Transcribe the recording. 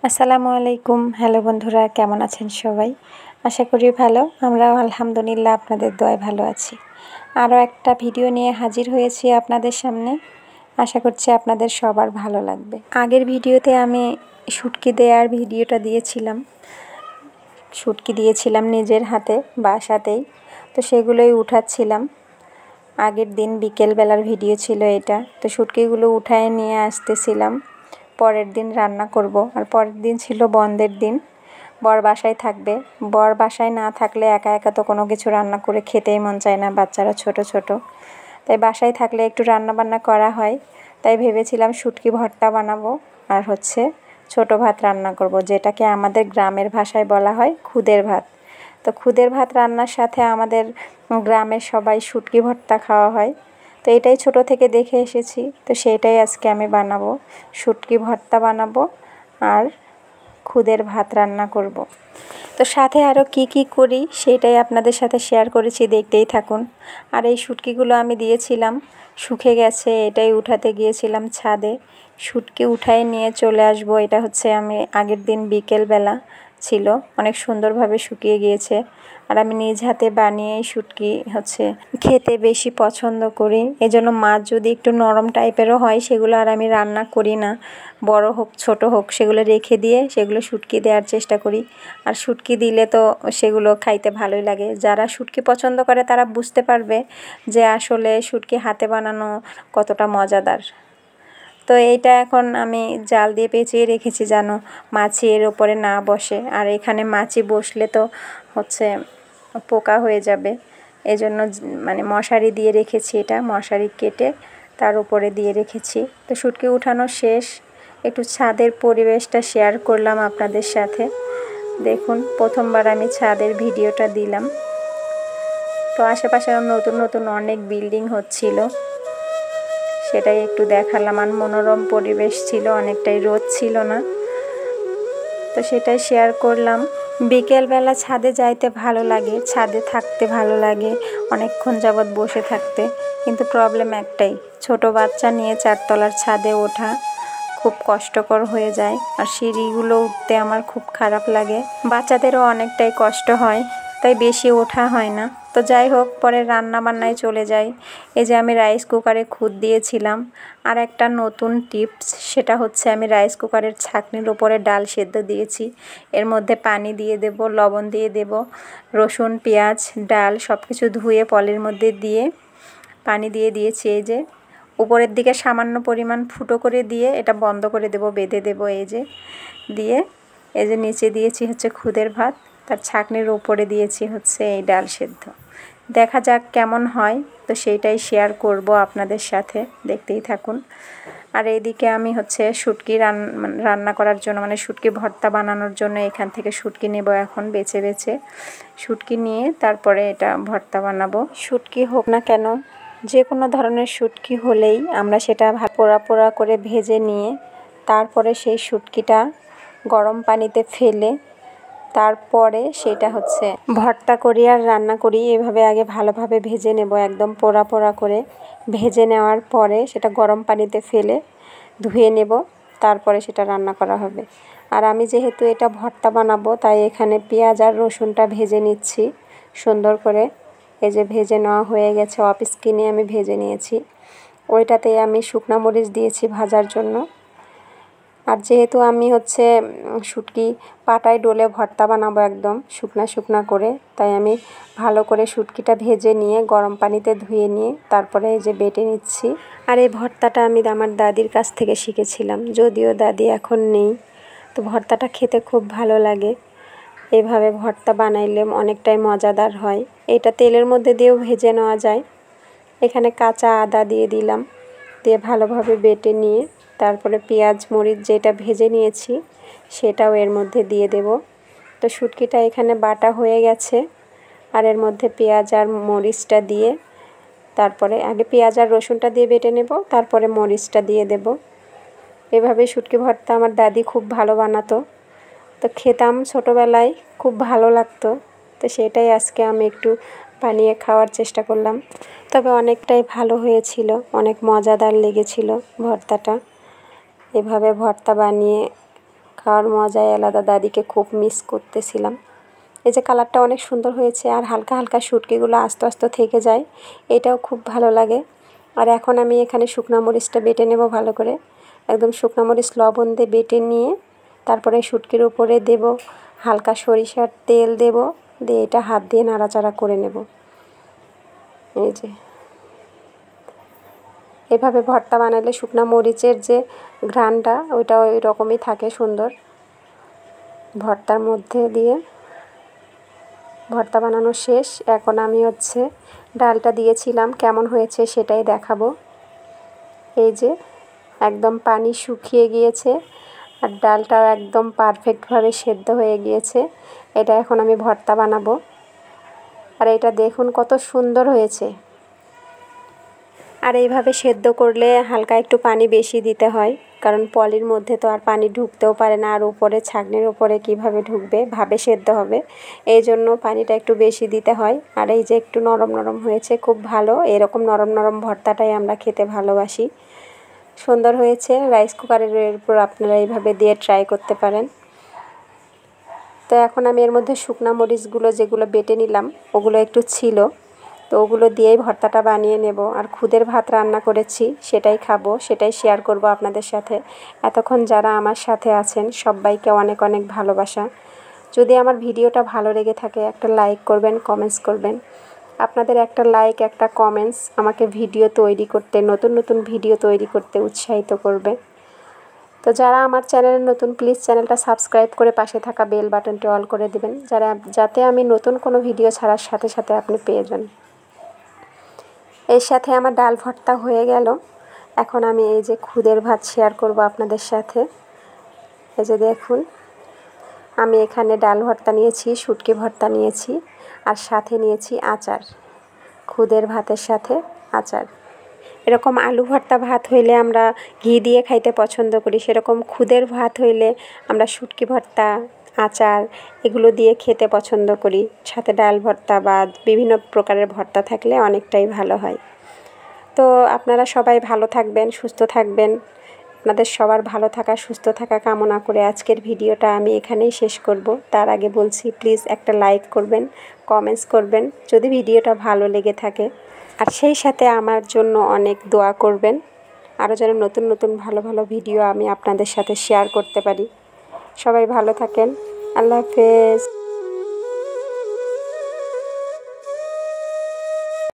আসসালামু আলাইকুম। হ্যালো বন্ধুরা, কেমন আছেন সবাই? আশা করি ভালো। আমরাও আলহামদুলিল্লাহ আপনাদের দোয়ায় ভালো আছি। আরও একটা ভিডিও নিয়ে হাজির হয়েছি আপনাদের সামনে। আশা করছি আপনাদের সবার ভালো লাগবে। আগের ভিডিওতে আমি শুটকি দেওয়ার ভিডিওটা দিয়েছিলাম। শুটকি দিয়েছিলাম নিজের হাতে বাসাতেই, তো সেগুলোই উঠাচ্ছিলাম। আগের দিন বিকেলবেলার ভিডিও ছিল এটা। তো শুটকিগুলো উঠায় নিয়ে আসতেছিলাম। পরের দিন রান্না করব। আর পরের দিন ছিল বন্ধের দিন, বর বাসায় থাকবে। বর বাসায় না থাকলে একা একা তো কোনো কিছু রান্না করে খেতেই মন চায় না, বাচ্চারা ছোট ছোট। তাই বাসায় থাকলে একটু রান্না বান্না করা হয়। তাই ভেবেছিলাম শুটকি ভর্তা বানাবো আর ছোট ভাত রান্না করব, যেটাকে আমাদের গ্রামের ভাষায় বলা হয় খুদের ভাত। তো খুদের ভাত রান্নার সাথে আমাদের গ্রামের সবাই শুটকি ভর্তা খাওয়া হয়। তো এটাই ছোট থেকে দেখে এসেছি, তো সেটাই আজকে আমি বানাবো। শুটকি ভর্তা বানাবো আর খুদের ভাত রান্না করব। তো সাথে আরও কি করি সেটাই আপনাদের সাথে শেয়ার করেছি, দেখতেই থাকুন। আর এই শুটকিগুলো আমি দিয়েছিলাম, শুকে গেছে, এটাই উঠাতে গিয়েছিলাম ছাদে। শুটকি উঠায় নিয়ে চলে আসব। এটা আমি আগের দিন বিকেলবেলা ছিল, অনেক সুন্দরভাবে শুকিয়ে গিয়েছে। আর আমি নিজ হাতে বানিয়ে শুটকি খেতে বেশি পছন্দ করি। এজন্য মাছ যদি একটু নরম টাইপেরও হয় সেগুলো আর আমি রান্না করি না, বড় হোক ছোট হোক সেগুলো রেখে দিয়ে সেগুলো শুটকি দেওয়ার চেষ্টা করি। আর শুটকি দিলে তো সেগুলো খাইতে ভালোই লাগে। যারা শুটকি পছন্দ করে তারা বুঝতে পারবে যে আসলে শুটকি হাতে বানানো কতটা মজাদার। তো এইটা এখন আমি জাল দিয়ে পেঁচিয়ে রেখেছি যেন মাছি এর ওপরে না বসে। আর এখানে মাছি বসলে তো পোকা হয়ে যাবে। এজন্য মশারি দিয়ে রেখেছি, এটা মশারি কেটে তার উপরে দিয়ে রেখেছি। তো শুটকি উঠানো শেষ, একটু ছাদের পরিবেশটা শেয়ার করলাম আপনাদের সাথে। দেখুন, প্রথমবার আমি ছাদের ভিডিওটা দিলাম। তো আশেপাশে নতুন নতুন অনেক বিল্ডিং হচ্ছিল, সেটাই একটু দেখালাম। আর মনোরম পরিবেশ ছিল, অনেকটাই রোদ ছিল না, তো সেটাই শেয়ার করলাম। বিকেলবেলা ছাদে যাইতে ভালো লাগে, ছাদে থাকতে ভালো লাগে, অনেকক্ষণ যাবৎ বসে থাকতে। কিন্তু প্রবলেম একটাই, ছোট বাচ্চা নিয়ে 4 তলার ছাদে ওঠা খুব কষ্টকর হয়ে যায়। আর সিঁড়িগুলো উঠতে আমার খুব খারাপ লাগে, বাচ্চাদেরও অনেকটাই কষ্ট হয়, তাই বেশি ওঠা হয় না। তো যাই হোক, পরে রান্না বান্নায় চলে যাই। এই যে আমি রাইস কুকারে খুদ দিয়েছিলাম। আর একটা নতুন টিপস, সেটা আমি রাইস কুকারের ছাঁকনির উপরে ডাল সেদ্ধ দিয়েছি। এর মধ্যে পানি দিয়ে দেব, লবণ দিয়ে দেব, রসুন পেঁয়াজ ডাল সব কিছু ধুয়ে পলির মধ্যে দিয়ে পানি দিয়ে দিয়েছি। এই যে উপরের দিকে সামান্য পরিমাণ ফুটো করে দিয়ে এটা বন্ধ করে দেব, বেঁধে দেব। এই যে নিচে দিয়েছি খুদের ভাত, তার ছাঁকনির উপরে দিয়েছি এই ডাল সেদ্ধ। দেখা যাক কেমন হয়, তো সেইটাই শেয়ার করব আপনাদের সাথে, দেখতেই থাকুন। আর এইদিকে আমি শুটকি রান্না করার জন্য শুটকি ভর্তা বানানোর জন্য এখান থেকে শুটকি নেব এখন বেছে বেছে। শুটকি নিয়ে তারপরে এটা ভর্তা বানাবো। শুটকি হোক না কেন, যে কোনো ধরনের শুটকি হলেই আমরা সেটা পোড়া পোড়া করে ভেজে নিয়ে তারপরে সেই শুটকিটা গরম পানিতে ফেলে তারপরে সেটা ভর্তা করি আর রান্না করি। এভাবে আগে ভালোভাবে ভেজে নেব, একদম পোড়া পোড়া করে ভেজে নেওয়ার পরে সেটা গরম পানিতে ফেলে ধুয়ে নেব, তারপরে সেটা রান্না করা হবে। আর আমি যেহেতু এটা ভর্তা বানাবো, তাই এখানে পেঁয়াজ আর রসুনটা ভেজে নিচ্ছি সুন্দর করে। এই যে ভেজে নেওয়া হয়ে গেছে, অফ স্ক্রিনে আমি ভেজে নিয়েছি। ওইটাতে আমি শুকনো মরিচ দিয়েছি ভাজার জন্য। আর যেহেতু আমি শুটকি পাটায় ডলে ভর্তা বানাবো একদম শুকনা শুকনা করে, তাই আমি ভালো করে শুটকিটা ভেজে নিয়ে গরম পানিতে ধুয়ে নিয়ে তারপরে এই যে বেটে নিচ্ছি। আর এই ভর্তাটা আমি আমার দাদির কাছ থেকে শিখেছিলাম, যদিও দাদি এখন নেই। তো ভর্তাটা খেতে খুব ভালো লাগে, এভাবে ভর্তা বানাইলে অনেকটাই মজাদার হয়। এটা তেলের মধ্যে দিয়েও ভেজে নেওয়া যায়। এখানে কাঁচা আদা দিয়ে দিলাম, দিয়ে ভালোভাবে বেটে নিয়ে তারপরে পেঁয়াজ মরিচ যেটা ভেজে নিয়েছি সেটাও এর মধ্যে দিয়ে দেব। তো শুটকিটা এখানে বাটা হয়ে গেছে। আর এর মধ্যে পেঁয়াজ আর মরিচটা দিয়ে তারপরে আগে পেঁয়াজ আর রসুনটা দিয়ে বেটে নেব, তারপরে মরিচটা দিয়ে দেব। এভাবে শুটকি ভর্তা আমার দাদি খুব ভালো বানাতো, তো খেতাম ছোটোবেলায়, খুব ভালো লাগতো। তো সেটাই আজকে আমি একটু বানিয়ে খাওয়ার চেষ্টা করলাম। তবে অনেকটাই ভালো হয়েছিল, অনেক মজাদার লেগেছিল ভর্তাটা। এভাবে ভর্তা বানিয়ে খাওয়ার মজাই আলাদা। দাদিকে খুব মিস করতেছিলাম। এই যে কালারটা অনেক সুন্দর হয়েছে, আর হালকা হালকা শুটকিগুলো আস্তে আস্তে থেকে যায়, এটাও খুব ভালো লাগে। আর এখন আমি এখানে শুকনো মরিচটা বেটে নেব ভালো করে, একদম শুকনো মরিচ লবণ দিয়ে বেটে নিয়ে তারপরে শুটকির উপরে দেব, হালকা সরিষার তেল দেব, দিয়ে এটা হাত দিয়ে নাড়াচাড়া করে নেব। এই যে এভাবে ভর্তা বানালে শুকনো মরিচের যে ঘ্রাণটা ওইটা ওই রকমই থাকে সুন্দর। ভর্তার মধ্যে দিয়ে ভর্তা বানানো শেষ। এখন আমি ডালটা দিয়েছিলাম, কেমন হয়েছে সেটাই দেখাবো। এই যে একদম পানি শুকিয়ে গিয়েছে আর ডালটাও একদম পারফেক্টভাবে সেদ্ধ হয়ে গিয়েছে। এটা এখন আমি ভর্তা বানাবো। আর এটা দেখুন কত সুন্দর হয়েছে। আর এইভাবে সেদ্ধ করলে হালকা একটু পানি বেশি দিতে হয়, কারণ পলির মধ্যে তো আর পানি ঢুকতেও পারে না, আর উপরে ছাঁকনির উপরে কিভাবে ঢুকবে, ভাবে সেদ্ধ হবে, এই জন্য পানিটা একটু বেশি দিতে হয়। আর এই যে একটু নরম নরম হয়েছে, খুব ভালো। এরকম নরম নরম ভর্তাটাই আমরা খেতে ভালোবাসি। সুন্দর হয়েছে। রাইস কুকারের উপর আপনারা এইভাবে দিয়ে ট্রাই করতে পারেন। তো এখন আমি এর মধ্যে শুকনা মরিচগুলো যেগুলো বেটে নিলাম ওগুলো একটু ছিল, তো ওগুলো দিয়েই ভর্তাটা বানিয়ে নেব। আর খুদের ভাত রান্না করেছি, সেটাই খাবো, সেটাই শেয়ার করব আপনাদের সাথে। এতক্ষণ যারা আমার সাথে আছেন সবাইকে অনেক অনেক ভালোবাসা। যদি আমার ভিডিওটা ভালো লেগে থাকে একটা লাইক করবেন, কমেন্টস করবেন। আপনাদের একটা লাইক, একটা কমেন্টস আমাকে ভিডিও তৈরি করতে, নতুন নতুন ভিডিও তৈরি করতে উৎসাহিত করবে। তো যারা আমার চ্যানেলে নতুন, প্লিজ চ্যানেলটা সাবস্ক্রাইব করে পাশে থাকা বেল বাটনটি অল করে দিবেন, যাতে আমি নতুন কোনো ভিডিও ছাড়ার সাথে সাথে আপনি পেয়ে যান। এর সাথে আমার ডাল ভর্তা হয়ে গেল। এখন আমি এই যে খুদের ভাত শেয়ার করব আপনাদের সাথে। এই যে দেখুন, আমি এখানে ডাল ভর্তা নিয়েছি, শুটকি ভর্তা নিয়েছি, আর সাথে নিয়েছি আচার। খুদের ভাতের সাথে আচার। এরকম আলু ভর্তা ভাত হইলে আমরা ঘি দিয়ে খাইতে পছন্দ করি, সেরকম খুদের ভাত হইলে আমরা শুটকি ভর্তা, আচার এগুলো দিয়ে খেতে পছন্দ করি। সাথে ডাল ভর্তা বা বিভিন্ন প্রকারের ভর্তা থাকলে অনেকটাই ভালো হয়। তো আপনারা সবাই ভালো থাকবেন, সুস্থ থাকবেন। আপনাদের সবার ভালো থাকা, সুস্থ থাকা কামনা করে আজকের ভিডিওটা আমি এখানেই শেষ করব। তার আগে বলছি প্লিজ একটা লাইক করবেন, কমেন্টস করবেন যদি ভিডিওটা ভালো লেগে থাকে। আর সেই সাথে আমার জন্য অনেক দোয়া করবেন, আরও যেন নতুন নতুন ভালো ভালো ভিডিও আমি আপনাদের সাথে শেয়ার করতে পারি। সবাই ভালো থাকেন। আল্লাহ হাফেজ।